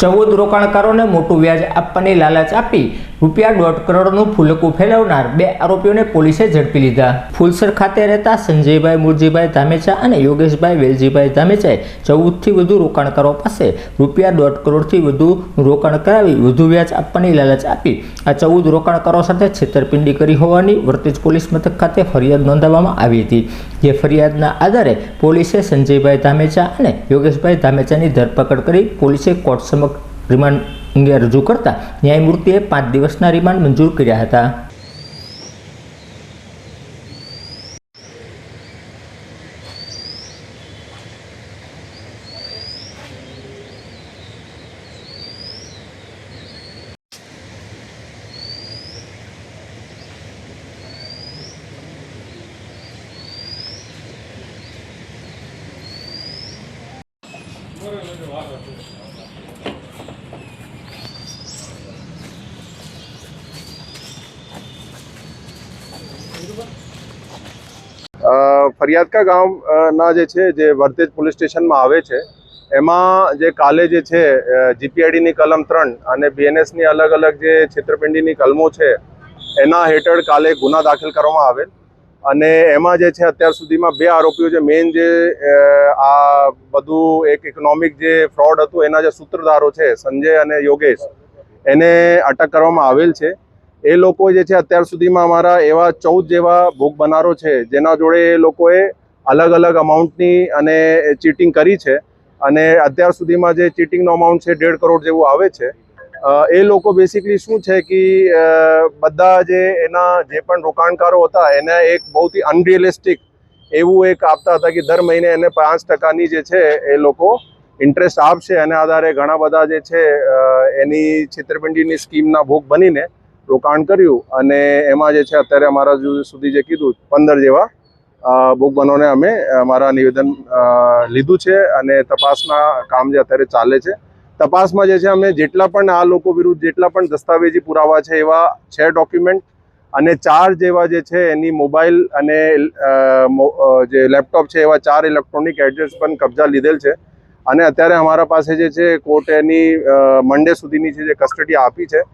14 રોકાણકારોને મોટું વ્યાજ આપવાની લાલચ આપી ₹1.5 કરોડનું ફૂલકું ફેલાવનાર 2 આરોપીઓને પોલીસે ઝડપી લીધા। ફૂલસર ખાતે રહેતા સંજયભાઈ મુરજીભાઈ ધામેચા અને યોગેશભાઈ વેલજીભાઈ ધામેચાએ 14થી વધુ રોકાણકારો પાસે ₹1.5 કરોડથી વધુ રોકાણ કરાવી વધુ વ્યાજ આપવાની લાલચ આપી આ 14 રોકાણકારો સાથે છેતરપિંડી કરી હોવાની વર્તેજ પોલીસ મથક ખાતે ફરિયાદ નોંધાવવામાં આવી હતી, જે ફરિયાદના આધારે પોલીસે સંજયભાઈ ધામેચા અને યોગેશભાઈ ધામેચાની ધરપકડ કરી પોલીસે કોર્ટ સમક્ષ રિમાન્ડ અંગે રજૂ કરતા ન્યાયમૂર્તિએ 5 દિવસના રિમાન્ડ મંજૂર કર્યા હતા। ફરિયાદકા ગામના જે વર્તેજ પોલીસ સ્ટેશનમાં આવે છે એમાં જે કાલે જે છે જીપીઆઈડીની કલમ 3 અને બીએનએસની અલગ અલગ જે છેતરપિંડીની કલમો છે એના હેઠળ કાલે ગુના દાખલ કરવામાં આવેલ અને એમાં જે છે અત્યાર સુધીમાં 2 આરોપીઓ જે મેઇન જે આ બધું એક ઇકોનોમિક જે ફ્રોડ હતું એના જે સૂત્રધારો છે સંજય અને યોગેશ એને અટક કરવામાં આવેલ છે। એ લોકો જે છે અત્યાર સુધીમાં અમારા એવા 14 જેવા ભોગ બનારો છે જેના જોડે એ લોકોએ અલગ અલગ અમાઉન્ટની અને ચીટિંગ કરી છે અને અત્યાર સુધીમાં જે ચીટિંગનો અમાઉન્ટ છે 1.5 કરોડ જેવું આવે છે। એ લોકો બેસિકલી શું છે કે બધા જે એના જે પણ રોકાણકારો હતા એને એક બહુથી અનરિયલિસ્ટિક એવું એક આપતા હતા કે દર મહિને એને 5% જે છે એ લોકો ઇન્ટરેસ્ટ આપશે અને આધારે ઘણા બધા જે છે એની છેતરપિંડીની સ્કીમના ભોગ બનીને રોકાણ કર્યું અને એમાં જે છે અત્યારે અમારા સુધી જે કીધું 15 જેવા ભોગ બનોને અમે અમારા નિવેદન લીધું છે અને તપાસના કામ જે અત્યારે ચાલે છે। તપાસમાં જે છે અમે જેટલા પણ આ લોકો વિરુદ્ધ જેટલા પણ દસ્તાવેજી પુરાવા છે એવા 6 ડોક્યુમેન્ટ અને 4 જેવા જે છે એની મોબાઈલ અને જે લેપટોપ છે એવા 4 ઇલેક્ટ્રોનિક એડજેટ્સ પણ કબજા લીધેલ છે અને અત્યારે અમારા પાસે જે છે કોર્ટ એની મંડે સુધીની જે કસ્ટડી આપી છે।